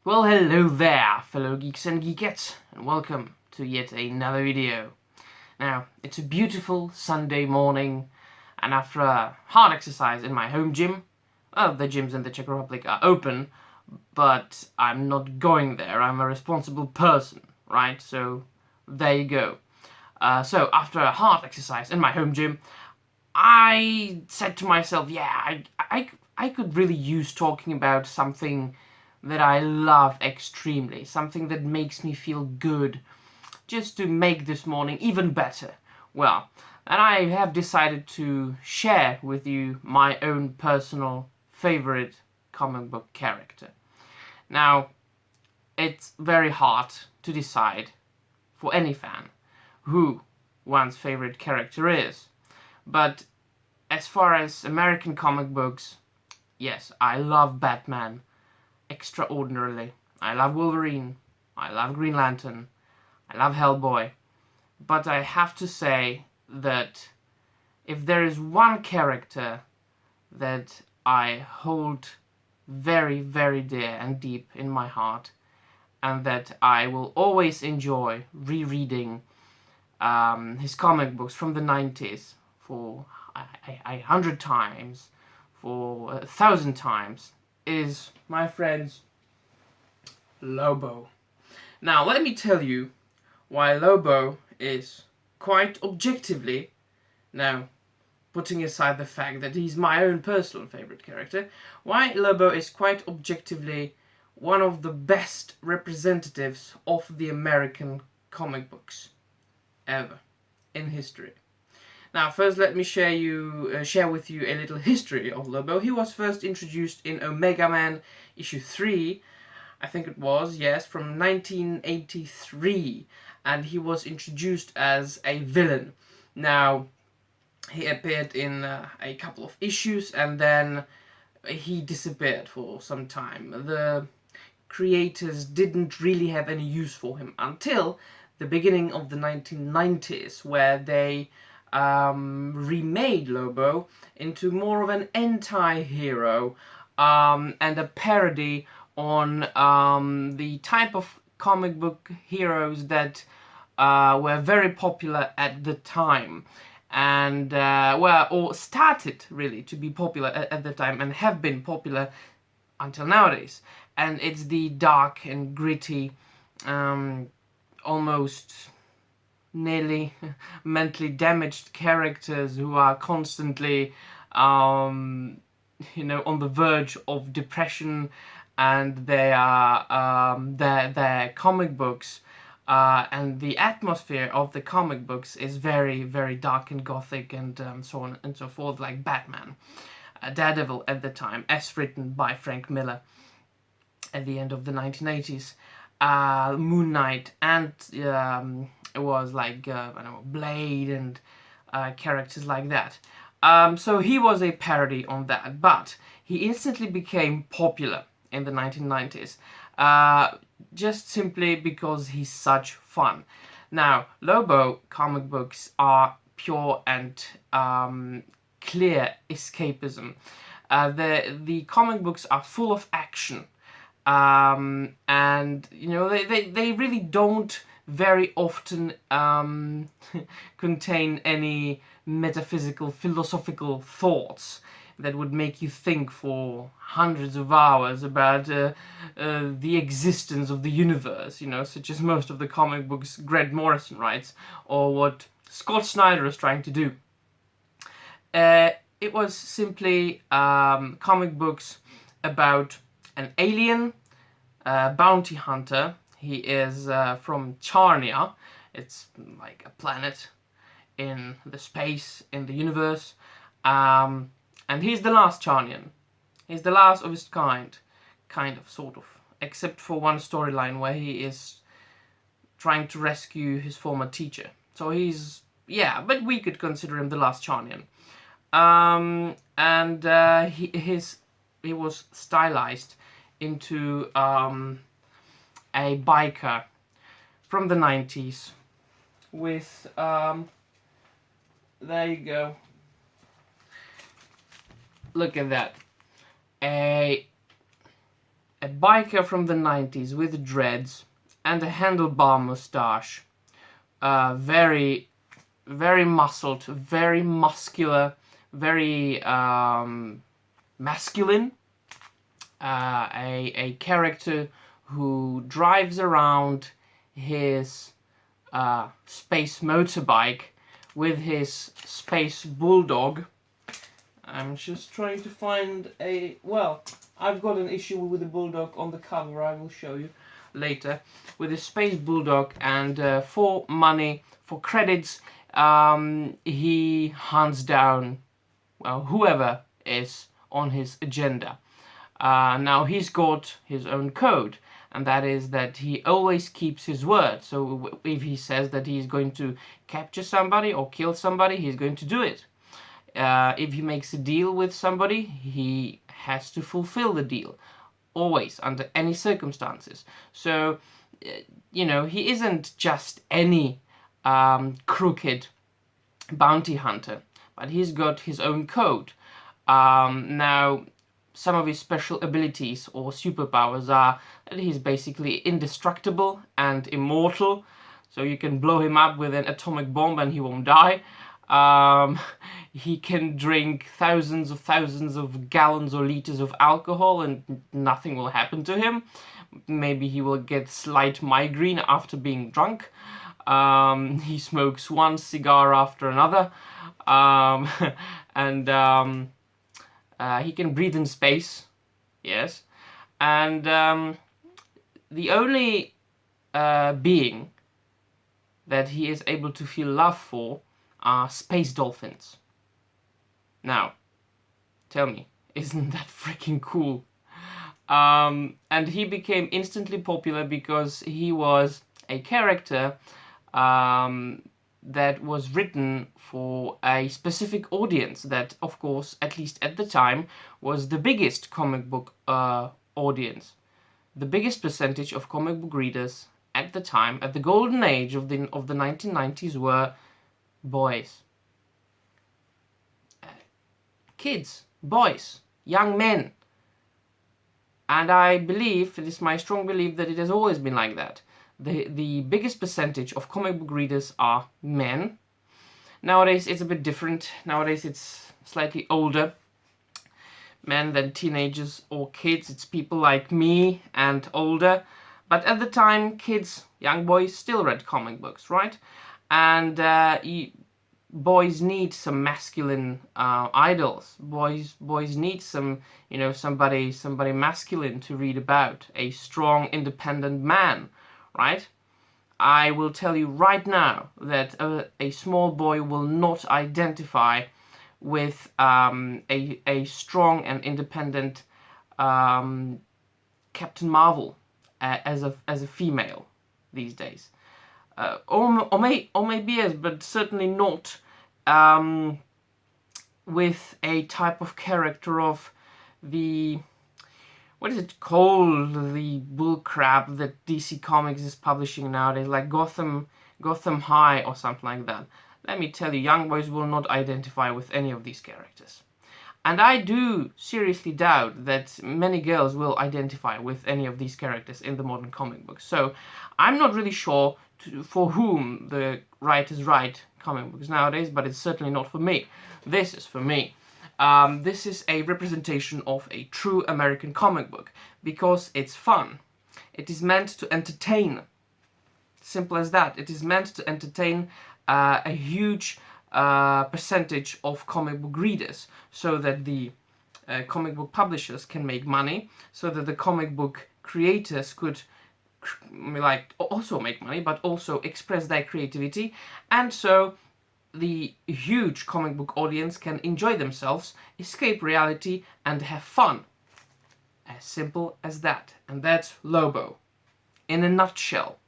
Well, hello there, fellow geeks and geekettes, and welcome to yet another video. Now, it's a beautiful Sunday morning, and after a hard exercise in my home gym, well, the gyms in the Czech Republic are open, but I'm not going there. I'm a responsible person, right? So, there you go. So, after a hard exercise in my home gym, I said to myself, yeah, I could really use talking about something that I love extremely, something that makes me feel good, just to make this morning even better. Well, and I have decided to share with you my own personal favorite comic book character. Now, it's very hard to decide for any fan who one's favorite character is, but as far as American comic books, yes, I love Batman extraordinarily. I love Wolverine, I love Green Lantern, I love Hellboy, but I have to say that if there is one character that I hold very, very dear and deep in my heart, and that I will always enjoy rereading his comic books from the 90s for 100 times, for 1,000 times, is my friends Lobo. Now, let me tell you why Lobo is quite objectively, now putting aside the fact that he's my own personal favorite character, why Lobo is quite objectively one of the best representatives of the American comic books ever in history. Now, first let me share with you a little history of Lobo. He was first introduced in Omega Man issue 3, I think it was, yes, from 1983, and he was introduced as a villain. Now, he appeared in a couple of issues, and then he disappeared for some time. The creators didn't really have any use for him until the beginning of the 1990s, where they remade Lobo into more of an anti-hero and a parody on the type of comic book heroes that were very popular at the time, and or started really to be popular at the time and have been popular until nowadays. And it's the dark and gritty, almost nearly mentally damaged characters who are constantly on the verge of depression, and they are their comic books and the atmosphere of the comic books is very, very dark and gothic, and so on and so forth, like Batman, Daredevil at the time, as written by Frank Miller at the end of the 1980s, Moon Knight, and it was like I don't know, Blade and characters like that. So he was a parody on that, but he instantly became popular in the 1990s, just simply because he's such fun. Now, Lobo comic books are pure and clear escapism. The comic books are full of action, and they really don't very often contain any metaphysical, philosophical thoughts that would make you think for hundreds of hours about the existence of the universe, such as most of the comic books Grant Morrison writes, or what Scott Snyder is trying to do. It was simply comic books about an alien bounty hunter. He is from Czarnia. It's like a planet in the space, in the universe. And he's the last Czarnian. He's the last of his kind of, sort of. Except for one storyline where he is trying to rescue his former teacher. So he's, yeah, but we could consider him the last Czarnian. He was stylized into a biker from the 90s with there you go, look at that, a a biker from the 90s with dreads and a handlebar mustache. Very, very muscled, very muscular, very masculine. A character who drives around his space motorbike with his space bulldog. I'm just trying to find a... Well, I've got an issue with the bulldog on the cover, I will show you later. With his space bulldog, and for money, for credits, he hunts down, well, whoever is on his agenda. Now he's got his own code, and that is that he always keeps his word. So if he says that he's going to capture somebody or kill somebody, he's going to do it. If he makes a deal with somebody, he has to fulfill the deal, always, under any circumstances. So, you know, he isn't just any crooked bounty hunter, but he's got his own code. Now, some of his special abilities or superpowers are that he's basically indestructible and immortal, so you can blow him up with an atomic bomb and he won't die. He can drink thousands of gallons or liters of alcohol and nothing will happen to him. Maybe he will get slight migraine after being drunk. He smokes one cigar after another. He can breathe in space, yes. And the only being that he is able to feel love for are space dolphins. Now, tell me, isn't that freaking cool? And he became instantly popular because he was a character that was written for a specific audience that, of course, at least at the time, was the biggest comic book audience. The biggest percentage of comic book readers at the time, at the golden age of the 1990s, were boys. Kids, boys, young men. And I believe, it is my strong belief, that it has always been like that. The biggest percentage of comic book readers are men. Nowadays it's a bit different. Nowadays it's slightly older men than teenagers or kids. It's people like me and older. But at the time, kids, young boys, still read comic books, right? And boys need some masculine idols. Boys need some, you know, somebody masculine to read about. A strong, independent man, right? I will tell you right now that a small boy will not identify with a strong and independent Captain Marvel as a female these days. Or maybe yes, but certainly not with a type of character of the, what is it called, the bullcrap that DC Comics is publishing nowadays, like Gotham High or something like that. Let me tell you, young boys will not identify with any of these characters. And I do seriously doubt that many girls will identify with any of these characters in the modern comic books. So I'm not really sure for whom the writers write comic books nowadays, but it's certainly not for me. This is for me. This is a representation of a true American comic book because it's fun. It is meant to entertain. Simple as that. It is meant to entertain a huge percentage of comic book readers, so that the comic book publishers can make money, so that the comic book creators could also make money, but also express their creativity, and so the huge comic book audience can enjoy themselves, escape reality, and have fun. As simple as that. And that's Lobo, in a nutshell.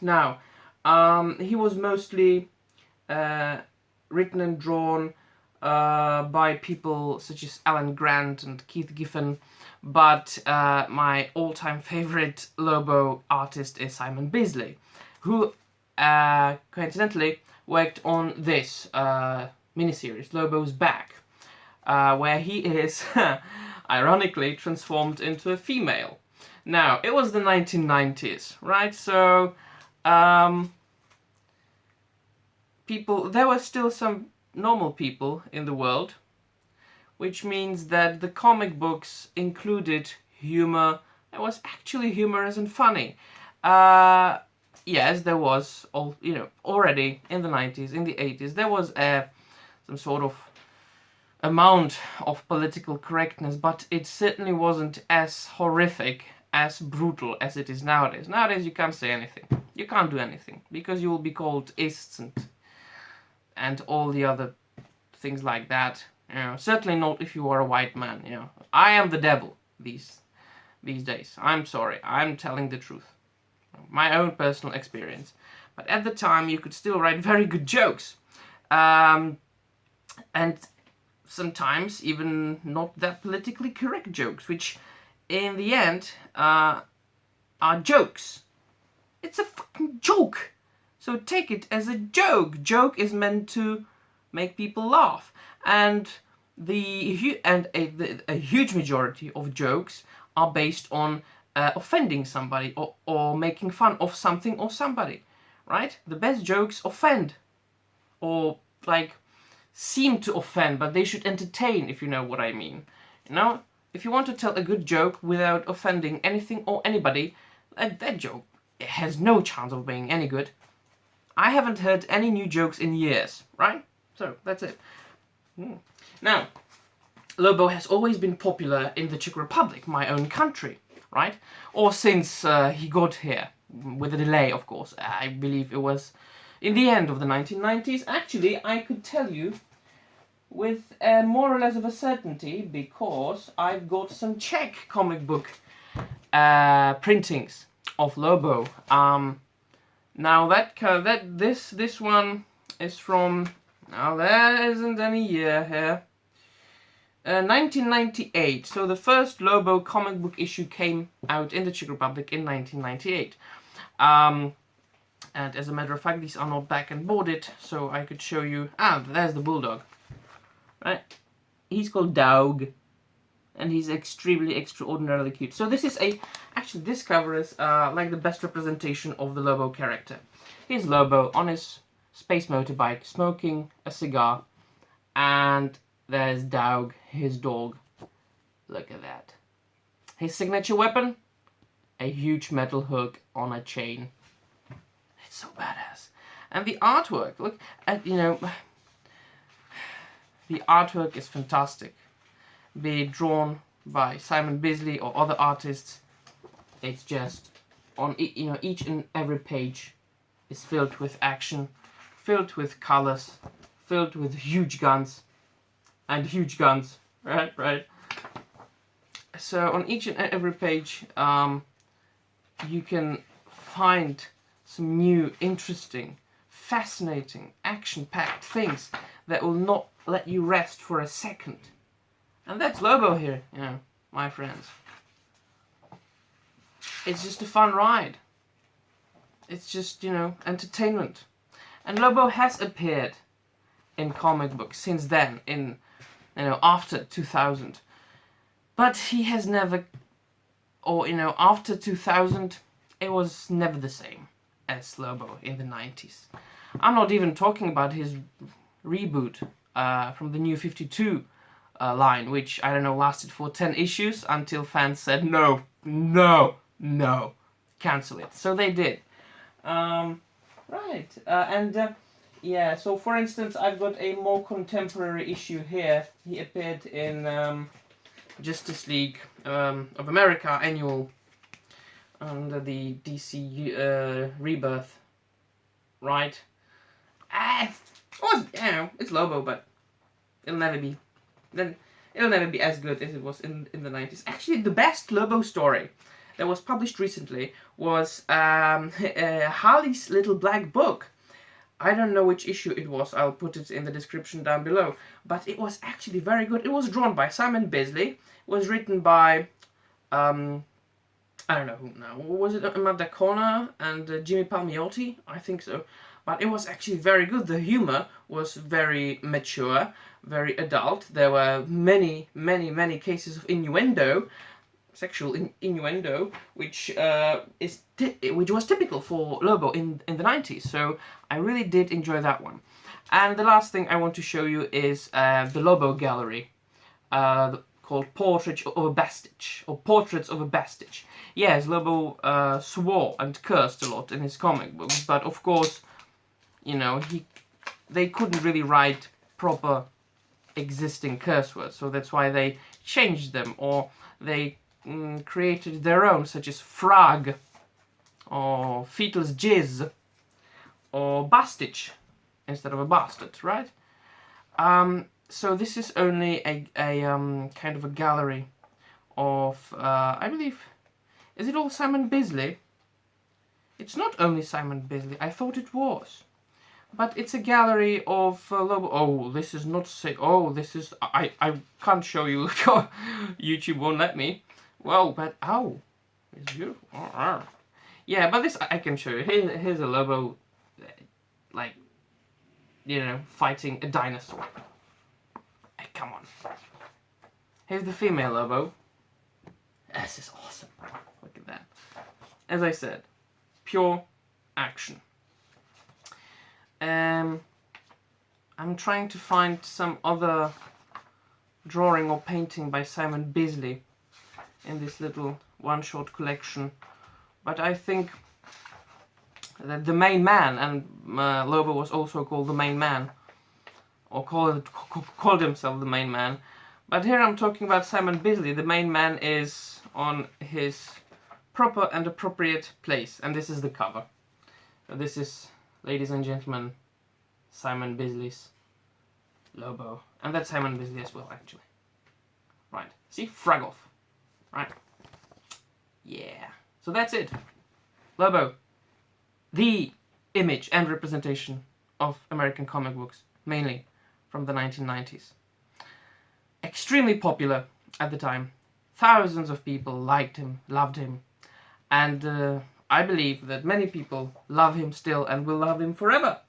Now, he was mostly written and drawn by people such as Alan Grant and Keith Giffen, but my all-time favorite Lobo artist is Simon Bisley, who coincidentally worked on this miniseries, Lobo's Back, where he is ironically transformed into a female. Now, it was the 1990s, right? So, there were still some normal people in the world, which means that the comic books included humor that was actually humorous and funny. Yes, there was, already in the 90s, in the 80s, there was some sort of amount of political correctness, but it certainly wasn't as horrific, as brutal as it is nowadays. Nowadays, you can't say anything. You can't do anything, because you will be called ists and all the other things like that. Certainly not if you are a white man. I am the devil these days. I'm sorry. I'm telling the truth. My own personal experience. But at the time, you could still write very good jokes. And sometimes even not that politically correct jokes, which in the end are jokes. It's a fucking joke. So take it as a joke. Joke is meant to make people laugh. And a huge majority of jokes are based on offending somebody or making fun of something or somebody, right? The best jokes offend, or seem to offend, but they should entertain, if you know what I mean. If you want to tell a good joke without offending anything or anybody, that joke has no chance of being any good. I haven't heard any new jokes in years, right? So that's it. Now, Lobo has always been popular in the Czech Republic, my own country, right? Or since he got here, with a delay, of course. I believe it was in the end of the 1990s. Actually, I could tell you with more or less of a certainty, because I've got some Czech comic book printings of Lobo. Now this one is from, now there isn't any year here, 1998. So the first Lobo comic book issue came out in the Czech Republic in 1998. And as a matter of fact, these are not back and boarded, so I could show you. There's the bulldog. Right? He's called Daug, and he's extraordinarily cute. So this is actually this cover is like the best representation of the Lobo character. Here's Lobo on his space motorbike, smoking a cigar, and there's Daug, his dog. Look at that. His signature weapon? A huge metal hook on a chain. It's so badass. And the artwork, look at, the artwork is fantastic. Be it drawn by Simon Bisley or other artists, it's just on each and every page is filled with action, filled with colors, filled with huge guns, right. So on each and every page, you can find some new, interesting, fascinating, action-packed things that will not let you rest for a second. And that's Lobo here, my friends. It's just a fun ride. It's just, entertainment. And Lobo has appeared in comic books since then, after 2000. But he has never, after 2000, it was never the same as Lobo in the 90s. I'm not even talking about his reboot from the New 52 line, which, lasted for 10 issues until fans said, no, cancel it. So they did. So for instance, I've got a more contemporary issue here. He appeared in Justice League of America annual under the DC Rebirth, right? It's Lobo, but it'll never be as good as it was in the 90s. Actually, the best Lobo story that was published recently was Harley's Little Black Book. I don't know which issue it was. I'll put it in the description down below. But it was actually very good. It was drawn by Simon Bisley. It was written by I don't know who now. Was it Amanda Conner and Jimmy Palmiotti? I think so. But it was actually very good. The humor was very mature, very adult. There were many cases of innuendo. sexual innuendo, which was typical for Lobo in the 90s. So I really did enjoy that one. And the last thing I want to show you is the Lobo gallery, called Portraits of a Bastard, or Portraits of a Bastard. Yes, Lobo swore and cursed a lot in his comic books, but of course, you know, they couldn't really write proper existing curse words, so that's why they changed them, or they created their own, such as frag, or fetal's jizz, or bastich, instead of a bastard, right? So this is only a kind of a gallery of, I believe, is it all Simon Bisley? It's not only Simon Bisley, I thought it was. But it's a gallery of Lobo. Oh, this is not say. Oh, this is. I can't show you. YouTube won't let me. Well, but oh, it's beautiful. Oh. Yeah, but this I can show you. Here's a Lobo, like, you know, fighting a dinosaur. Hey, come on. Here's the female Lobo. This is awesome. Look at that. As I said, pure action. I'm trying to find some other drawing or painting by Simon Bisley in this little one-shot collection, but I think that the main man, and Lobo was also called the main man, or called himself the main man, but here I'm talking about Simon Bisley. The main man is on his proper and appropriate place, and this is the cover. This is, ladies and gentlemen, Simon Bisley's Lobo. And that's Simon Bisley as well, actually. Right. See? Frag off. Right. Yeah. So that's it. Lobo. The image and representation of American comic books, mainly from the 1990s. Extremely popular at the time. Thousands of people liked him, loved him. And I believe that many people love him still and will love him forever.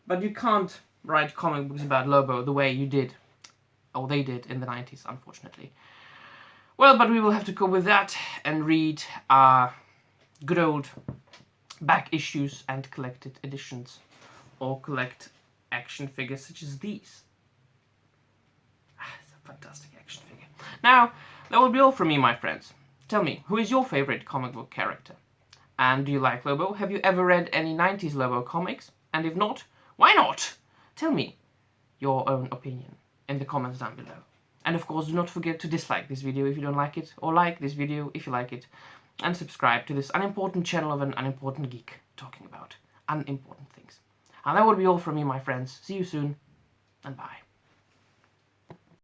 But you can't write comic books about Lobo the way you did, or they did in the 90s, unfortunately. Well, but we will have to go with that and read good old back issues and collected editions, or collect action figures such as these. It's a fantastic action figure. Now, that will be all from me, my friends. Tell me, who is your favorite comic book character? And do you like Lobo? Have you ever read any 90s Lobo comics? And if not, why not? Tell me your own opinion in the comments down below. And of course, do not forget to dislike this video if you don't like it, or like this video if you like it, and subscribe to this unimportant channel of an unimportant geek talking about unimportant things. And that would be all from me, my friends. See you soon, and bye.